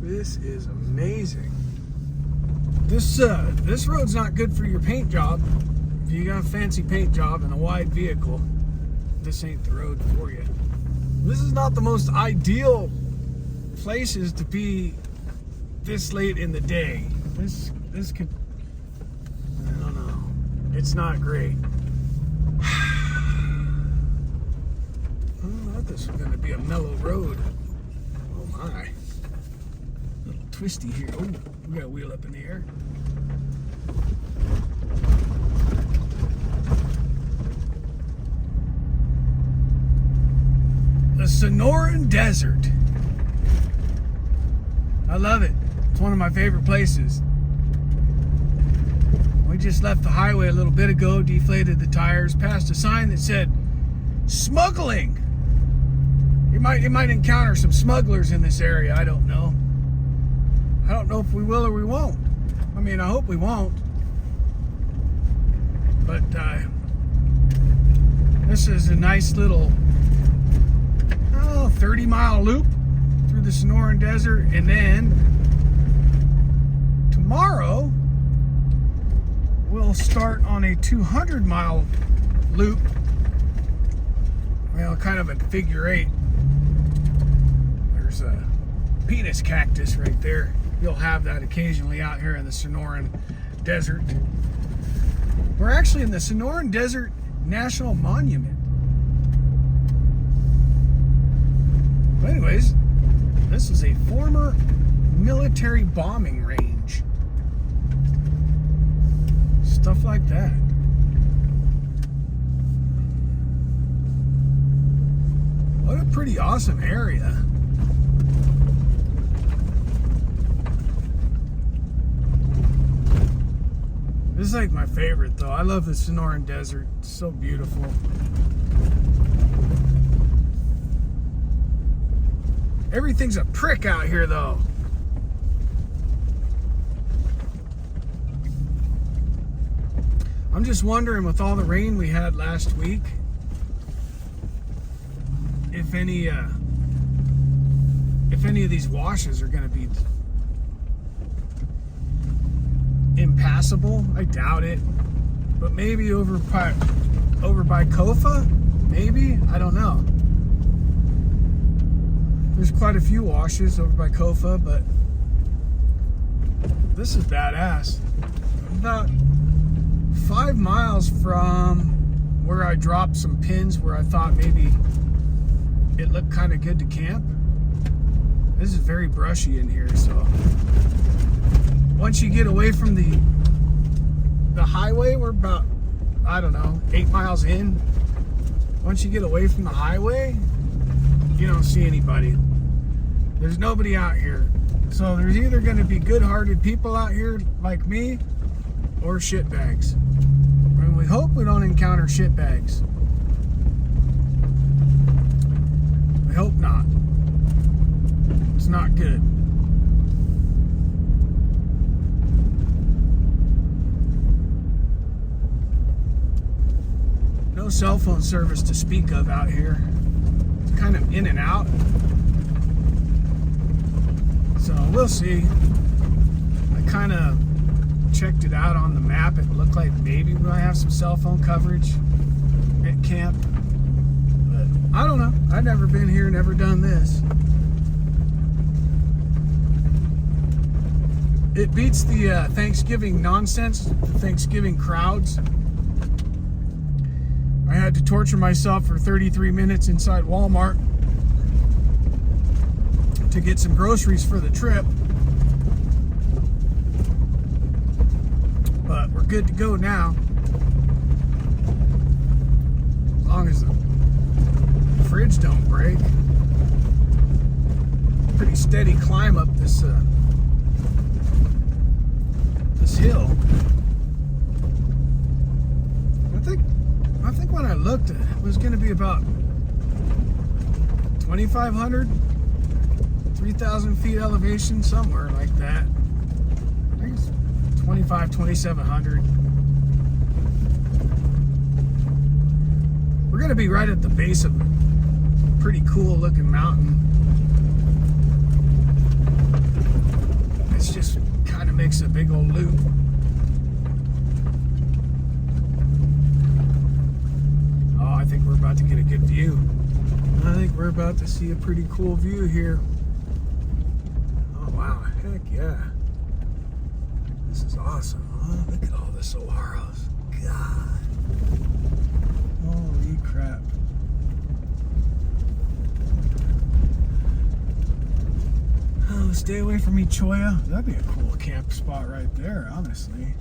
This is amazing. This road's not good for your paint job. If you got a fancy paint job and a wide vehicle, this ain't the road for you. This is not the most ideal places to be this late in the day. This could, I don't know. It's not great. I thought this was going to be a mellow road. Oh my. A little twisty here. Oh, we got a wheel up in the air. The Sonoran Desert. I love it. It's one of my favorite places. We just left the highway a little bit ago, deflated the tires, passed a sign that said, smuggling. You might encounter some smugglers in this area. I don't know. I don't know if we will or we won't. I mean, I hope we won't. But this is a nice little 30-mile loop through the Sonoran Desert, and then tomorrow we'll start on a 200-mile loop. Well, kind of a figure eight. There's a penis cactus right there. You'll have that occasionally out here in the Sonoran Desert. We're actually in the Sonoran Desert National Monument. But anyways, this is a former military bombing range. Stuff like that. What a pretty awesome area. This is like my favorite though. I love the Sonoran Desert. It's so beautiful. Everything's a prick out here though. I'm just wondering, with all the rain we had last week, if any of these washes are going to be impassable. I doubt it, but maybe over by Kofa, maybe, I don't know. There's quite a few washes over by Kofa, but this is badass. About 5 miles from where I dropped some pins where I thought maybe it looked kind of good to camp. This is very brushy in here, so once you get away from the highway, we're about, I don't know, 8 miles in. Once you get away from the highway, you don't see anybody. There's nobody out here. So there's either going to be good-hearted people out here like me or shitbags. And we hope we don't encounter shitbags. We hope not. It's not good. No cell phone service to speak of out here. It's kind of in and out. So we'll see. I kind of checked it out on the map. It looked like maybe we might have some cell phone coverage at camp. But I don't know. I've never been here, never done this. It beats the Thanksgiving nonsense, Thanksgiving crowds. I had to torture myself for 33 minutes inside Walmart to get some groceries for the trip. But we're good to go now. As long as the fridge don't break. Pretty steady climb up this hill. I think when I looked, it was going to be about 2,500, 3,000 feet elevation, somewhere like that. I think it's 2,700. We're going to be right at the base of a pretty cool looking mountain. It just kind of makes a big old loop. Oh, I think we're about to get a good view. I think we're about to see a pretty cool view here. Oh wow, heck yeah. This is awesome. Oh, look at all the saguaros. God. Holy crap. Oh, stay away from me, Choya. That'd be a cool camp spot right there, honestly.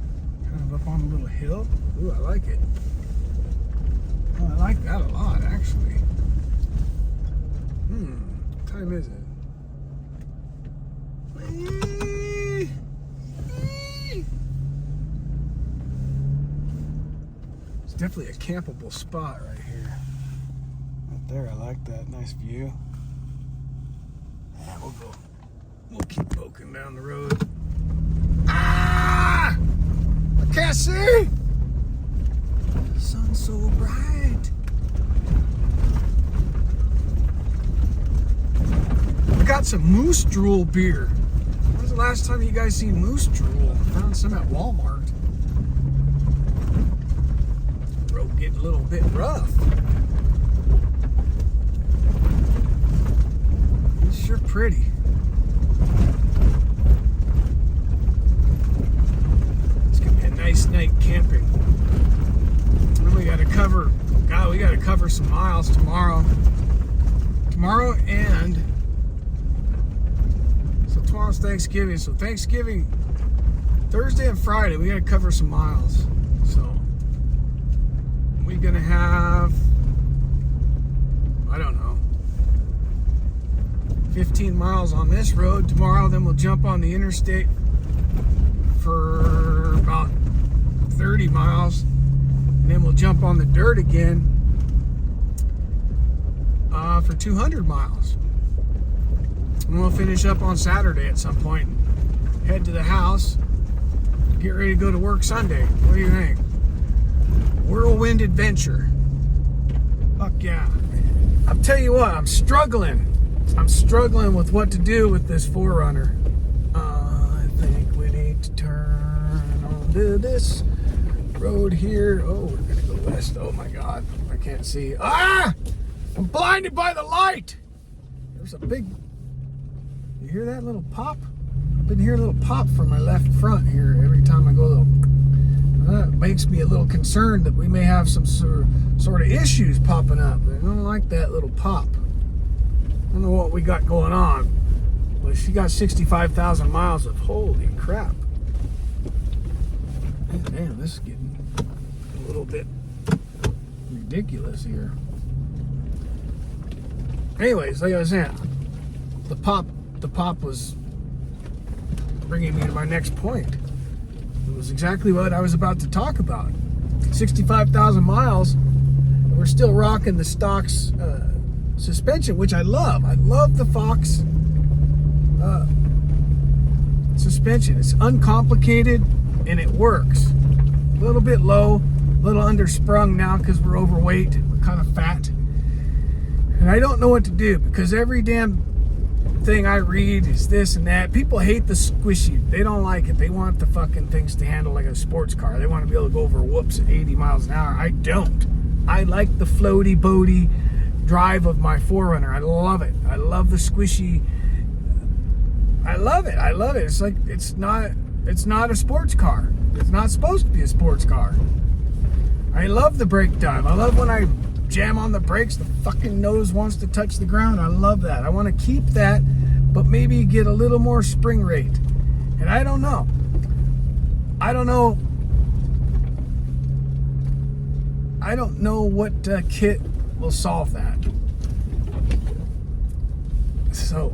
Kind of up on a little hill. Ooh, I like it. Oh, I like that a lot, actually. What time is it? It's definitely a campable spot right here. Right there, I like that. Nice view. Yeah, we'll keep poking down the road. Ah! I can't see! The sun's so bright. I got some moose drool beer. When was the last time you guys seen moose drool? I found some at Walmart. Road getting a little bit rough. It's sure pretty. It's gonna be a nice night camping. And we gotta cover some miles tomorrow. And so tomorrow's Thanksgiving. So Thanksgiving, Thursday and Friday, we gotta cover some miles. So we're gonna have, I don't know, 15 miles on this road tomorrow. Then we'll jump on the interstate for about 30 miles. And then we'll jump on the dirt again for 200 miles. And we'll finish up on Saturday at some point. Head to the house. Get ready to go to work Sunday. What do you think? Whirlwind adventure. Fuck yeah. I'll tell you what, I'm struggling with what to do with this 4Runner. I think we need to turn onto this road here. Oh, we're gonna go west. Oh my God, I can't see. Ah! I'm blinded by the light. There's a big, you hear that little pop? I've been hearing a little pop from my left front here every time I go though. That makes me a little concerned that we may have some sort of issues popping up. I don't like that little pop. I don't know what we got going on, but she got 65,000 miles of, holy crap. Damn, this is getting a little bit ridiculous here. Anyways, like I was saying, the pop was bringing me to my next point. It was exactly what I was about to talk about. 65,000 miles, and we're still rocking the Stock's suspension, which I love. I love the Fox suspension. It's uncomplicated and it works. A little bit low, a little undersprung now because we're overweight, we're kind of fat. And I don't know what to do because every damn thing I read is this and that. People hate the squishy. They don't like it. They want the fucking things to handle like a sports car. They want to be able to go over whoops at 80 miles an hour. I don't. I like the floaty boaty drive of my 4Runner. I love it. I love the squishy. I love it. I love it. It's like it's not a sports car. It's not supposed to be a sports car. I love the brake dive. I love when I jam on the brakes, the fucking nose wants to touch the ground. I love that. I want to keep that, but maybe get a little more spring rate. And I don't know. I don't know what kit will solve that. So,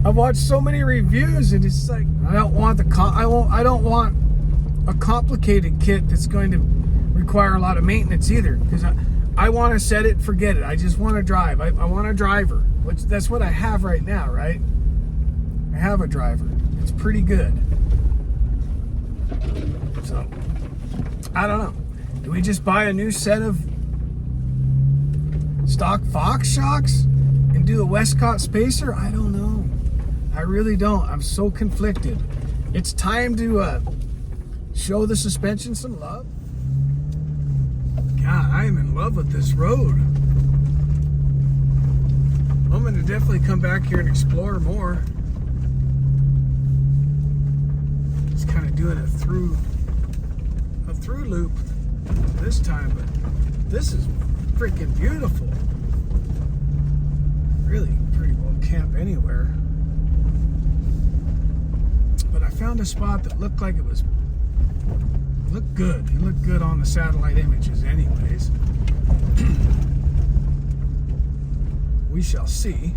I've watched so many reviews, and it's like I don't want a complicated kit that's going to require a lot of maintenance either, because I want to set it, forget it. I just want to drive. I want a driver, which that's what I have right now, right? I have a driver. It's pretty good. So, I don't know. Do we just buy a new set of stock Fox shocks and do a Westcott spacer? I don't know. I really don't. I'm so conflicted. It's time to show the suspension some love. God, I am in love with this road. I'm going to definitely come back here and explore more. Just kind of doing a through loop this time, but this is freaking beautiful. Really pretty well camp anywhere. But I found a spot that looked like it looked good. It looked good on the satellite images anyways. We shall see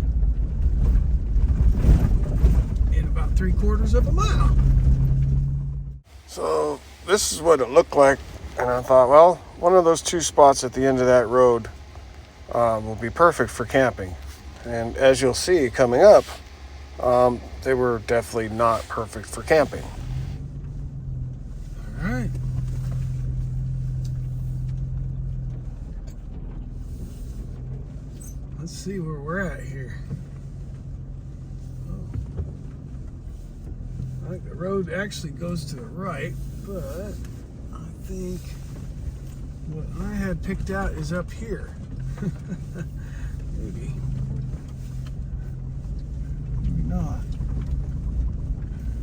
in about 3/4 of a mile. So this is what it looked like, and I thought, well, one of those two spots at the end of that road will be perfect for camping. And as you'll see coming up, they were definitely not perfect for camping. All right. Let's see where we're at here. Oh. I think the road actually goes to the right, but I think what I had picked out is up here. Maybe. Maybe not.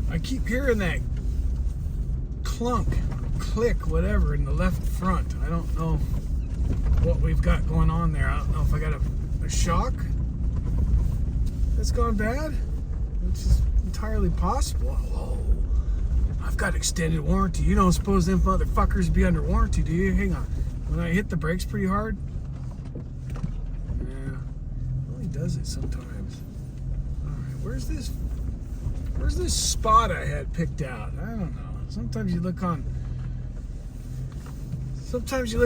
I keep hearing that clunk, click, whatever in the left front. I don't know what we've got going on there. I don't know if I got a shock that's gone bad, which is entirely possible. Oh, I've got extended warranty. You don't suppose them motherfuckers be under warranty, do you? Hang on. When I hit the brakes pretty hard, yeah, it only does it sometimes. All right, where's this spot I had picked out? I don't know. Sometimes you look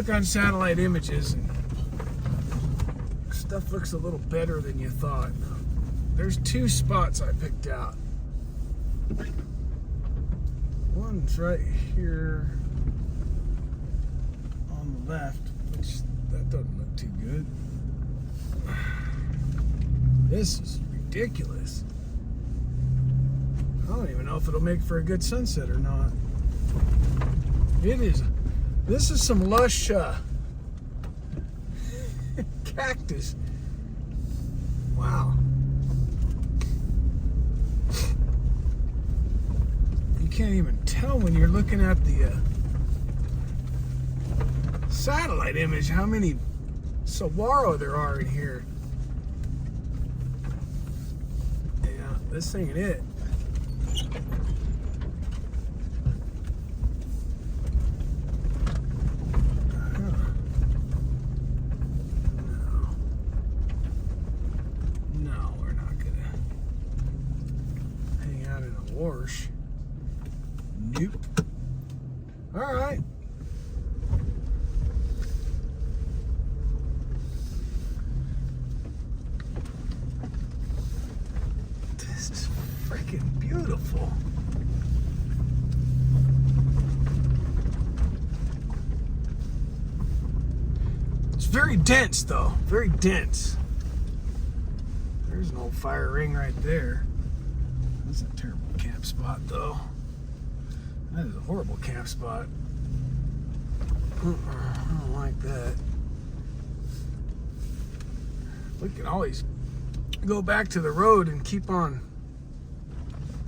on satellite images and stuff looks a little better than you thought. There's two spots I picked out. One's right here on the left, which that doesn't look too good. This is ridiculous. I don't even know if it'll make for a good sunset or not. It is. This is some lush cactus. Wow. You can't even tell when you're looking at the satellite image how many saguaro there are in here. Yeah, this ain't it. Wash. Nope. All right. This is freaking beautiful. It's very dense, though. Very dense. There's an old fire ring right there. That's a terrible camp spot, though. That is a horrible camp spot. I don't like that. We can always go back to the road and keep on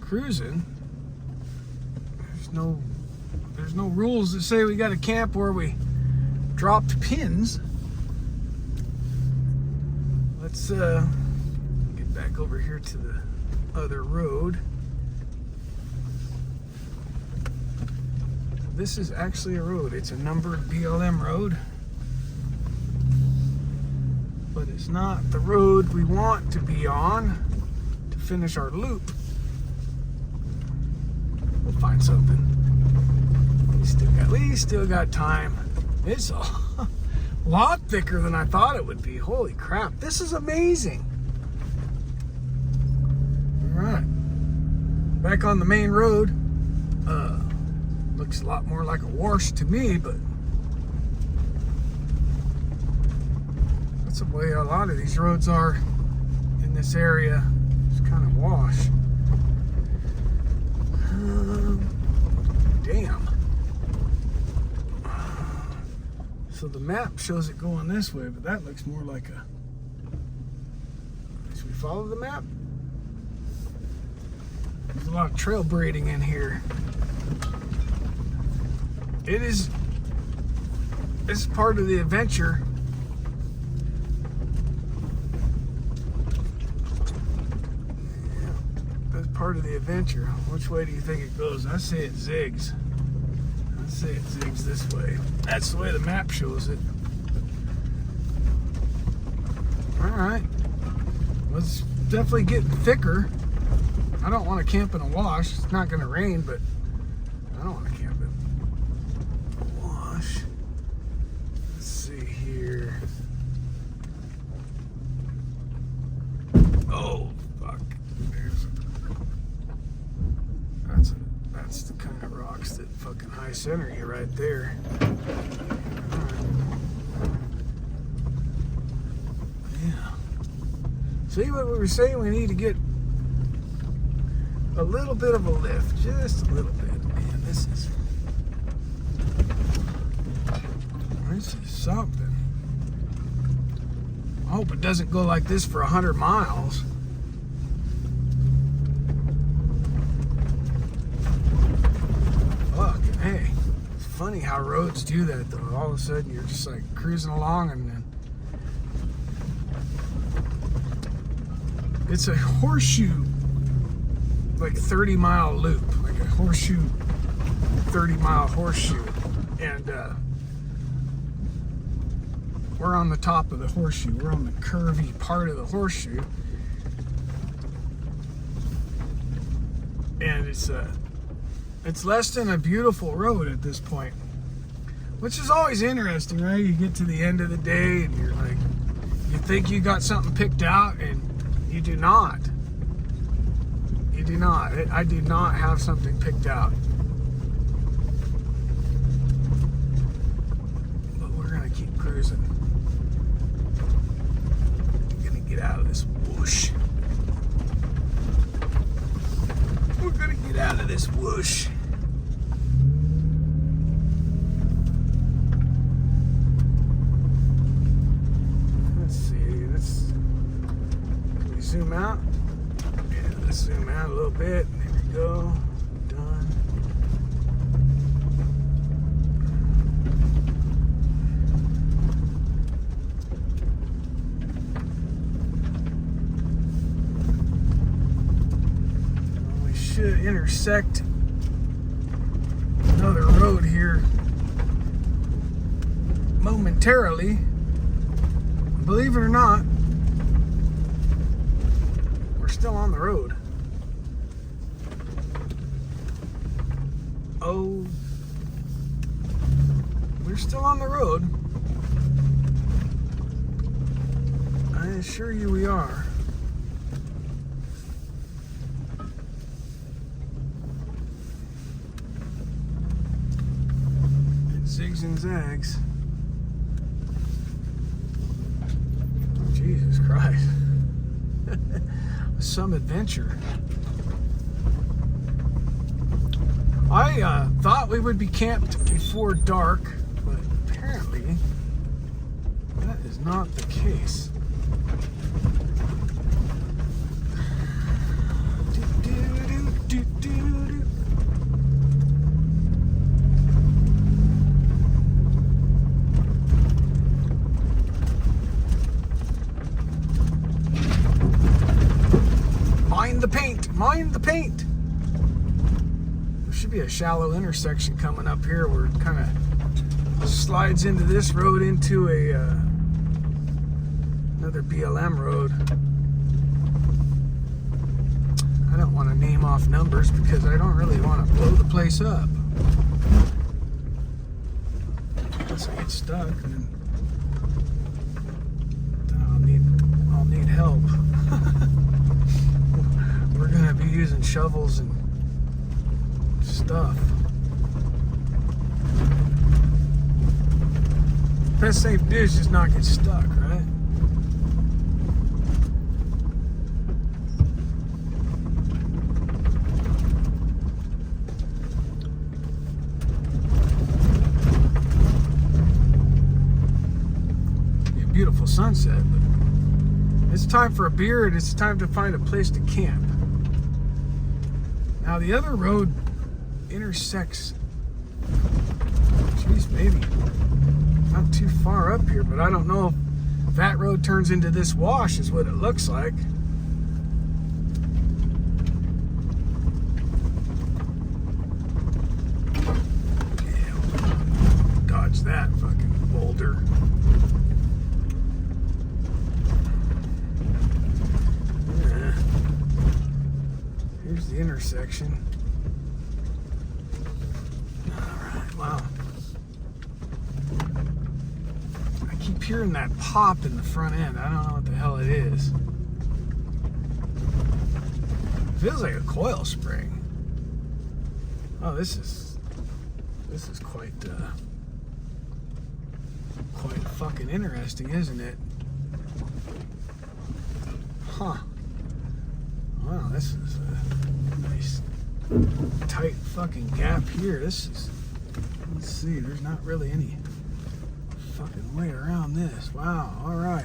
cruising. There's no rules that say we got to camp where we dropped pins. Let's get back over here to the other road. This is actually a road. It's a numbered BLM road, but it's not the road we want to be on to finish our loop. We'll find something. We still got time. It's a lot thicker than I thought it would be. Holy crap, this is amazing. All right, back on the main road. Looks a lot more like a wash to me, but that's the way a lot of these roads are in this area. It's kind of wash. Damn. So the map shows it going this way, but that looks more like a... Should we follow the map? There's a lot of trail braiding in here. This is part of the adventure. Yeah, that's part of the adventure. Which way do you think it goes? I say it zigs. I say it zigs this way. That's the way the map shows it. Alright. Well, it's definitely getting thicker. I don't want to camp in a wash. It's not going to rain, but I don't want to camp in a wash. Let's see here. Oh, fuck. That's the kind of rocks that fucking high center you right there. Yeah. See what we were saying? We need to get a little bit of a lift, just a little bit. Man, this is something. I hope it doesn't go like this for 100 miles. Fuck, hey, it's funny how roads do that though. All of a sudden you're just like cruising along and then it's a horseshoe, like 30-mile loop, like a horseshoe, 30-mile horseshoe, and we're on the top of the horseshoe. We're on the curvy part of the horseshoe, and it's less than a beautiful road at this point, which is always interesting, right? You get to the end of the day and you're like, you think you got something picked out, and you do not. You do not. I do not have something picked out. But we're gonna keep cruising. We're gonna get out of this whoosh. We're gonna get out of this whoosh. Let's see. Can we zoom out? Yeah, let's zoom out a little bit. There we go. Done. We should intersect another road here momentarily. Believe it or not, we're still on the road. Oh, we're still on the road. I assure you we are. It zigs and zags. Jesus Christ. Some adventure. I thought we would be camped before dark, but apparently that is not the case. Mind the paint! Mind the paint! There should be a shallow intersection coming up here where it kind of slides into this road into another BLM road. I don't want to name off numbers because I don't really want to blow the place up. Unless I get stuck, then I'll need help. We're gonna be using shovels and stuff. Best thing to do is just not get stuck, right? sunset, but it's time for a beer and it's time to find a place to camp. Now the other road intersects, geez, maybe not too far up here, but I don't know if that road turns into this wash is what it looks like. Yeah, dodge that fucking boulder. Here's the intersection. Alright, wow. I keep hearing that pop in the front end. I don't know what the hell it is. It feels like a coil spring. Oh, this is quite fucking interesting, isn't it? Huh. Wow, this is a nice tight fucking gap here. This is, let's see, there's not really any fucking way around this. Wow, alright.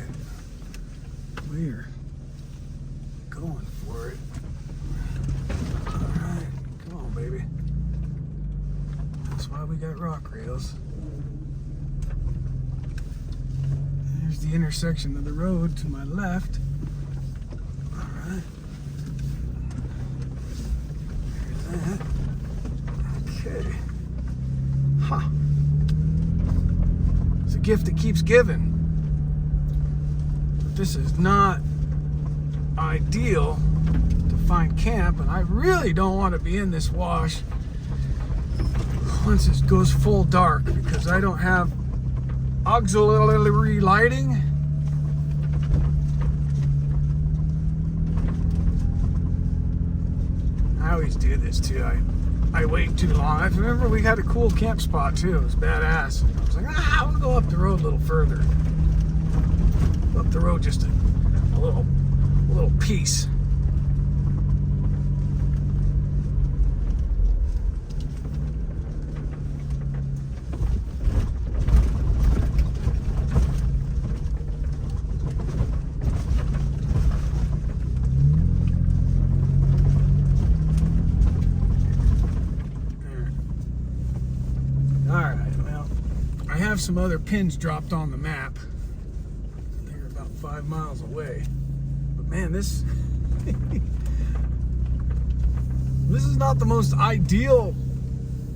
We're going for it. Alright, come on, baby. That's why we got rock rails. There's the intersection of the road to my left. Alright. There's that. Okay. Huh. It's a gift that keeps giving. But this is not ideal to find camp, and I really don't want to be in this wash once it goes full dark because I don't have auxiliary lighting. I always do this too. I wait too long. I remember we had a cool camp spot too. It was badass. I was like, I want to go up the road a little further. Up the road just a little piece. Some other pins dropped on the map. They're about 5 miles away. But man, this this is not the most ideal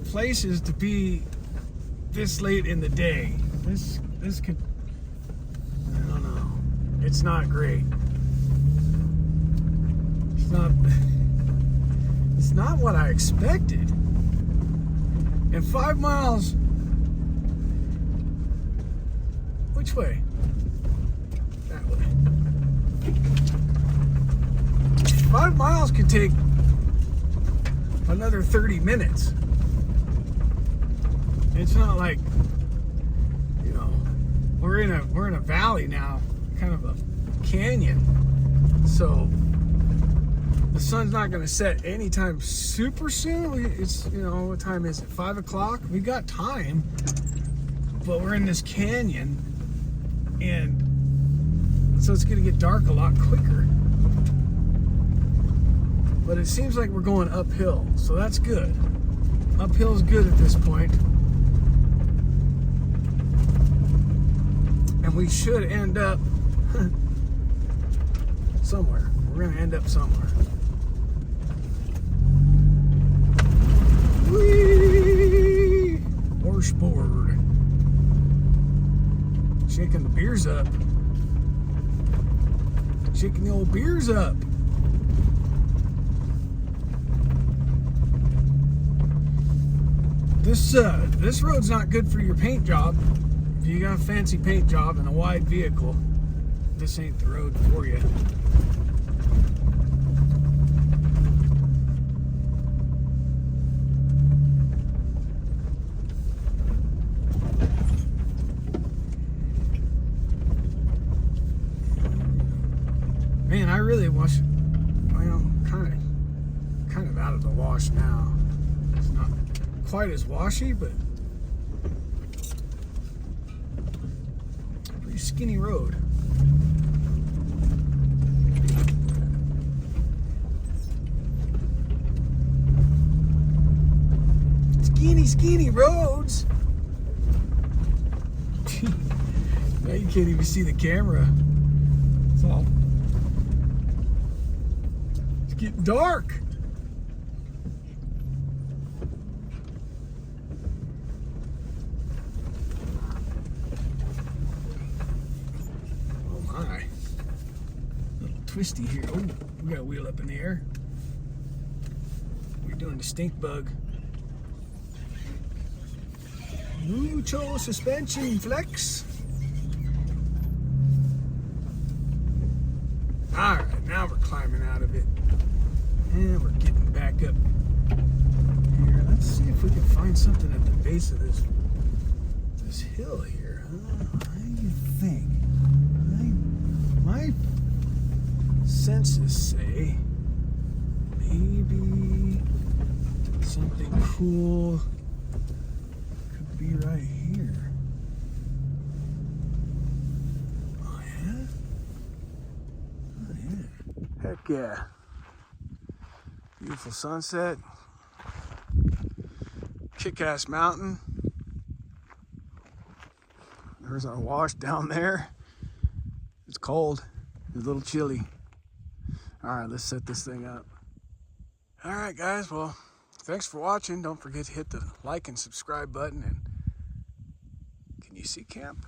places to be this late in the day. This could, I don't know. It's not great. It's not what I expected. And 5 miles. Which way? That way. 5 miles could take another 30 minutes. It's not like, you know, we're in a valley now, kind of a canyon. So the sun's not going to set anytime super soon. It's, you know, what time is it? 5 o'clock? We got time, but we're in this canyon. And so it's going to get dark a lot quicker. But it seems like we're going uphill, so that's good. Uphill is good at this point. And we should end up somewhere. We're going to end up somewhere. Whee! Horseboard. Shaking the beers up. Shaking the old beers up. This road's not good for your paint job. If you got a fancy paint job and a wide vehicle, this ain't the road for you. Man, I really wish, well, kind of out of the wash now. It's not quite as washy, but pretty skinny road. Skinny roads. Now you can't even see the camera. It's all. It's getting dark. Oh my. A little twisty here. Oh, we got a wheel up in the air. We're doing the stink bug. Mucho suspension flex. Alright, now we're climbing out of it. And we're getting back up here. Let's see if we can find something at the base of this hill here. What do you think? My senses say maybe something cool be right here. Oh yeah? Oh yeah. Heck yeah. Beautiful sunset. Kick-ass mountain. There's our wash down there. It's cold. It's a little chilly. Alright, let's set this thing up. Alright guys, well, thanks for watching. Don't forget to hit the like and subscribe button. And can you see camp?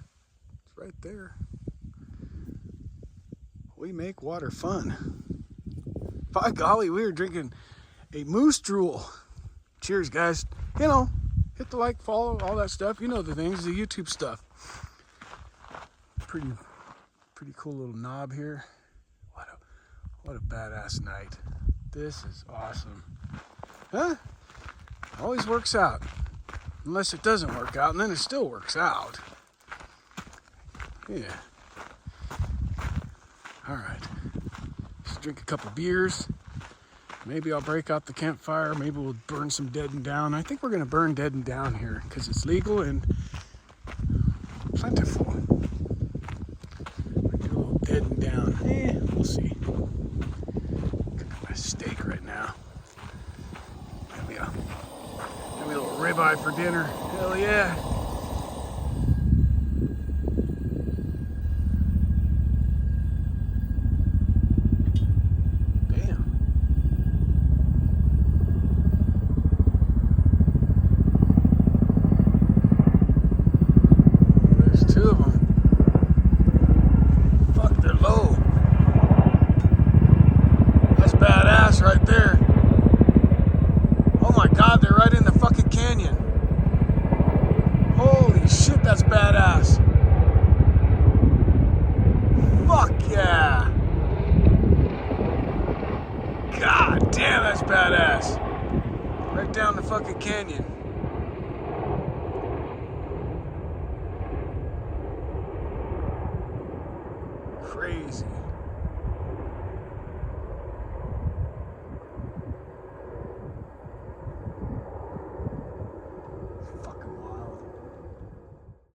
It's right there. We make water fun. By golly, we were drinking a moose drool. Cheers, guys. You know, hit the like, follow, all that stuff. You know the things, the YouTube stuff. Pretty cool little knob here. What a badass night. This is awesome. Huh? Always works out. Unless it doesn't work out, and then it still works out. Yeah. Alright. Let's drink a couple beers. Maybe I'll break out the campfire. Maybe we'll burn some dead and down. I think we're going to burn dead and down here because it's legal and plentiful. We do a little dead and down. We'll see. Cooking my steak right now. Maybe a little ribeye for dinner. Hell yeah. Right there. Oh my god, they're right in the fucking canyon. Holy shit, that's badass. Fuck yeah. God damn, that's badass. Right down the fucking canyon.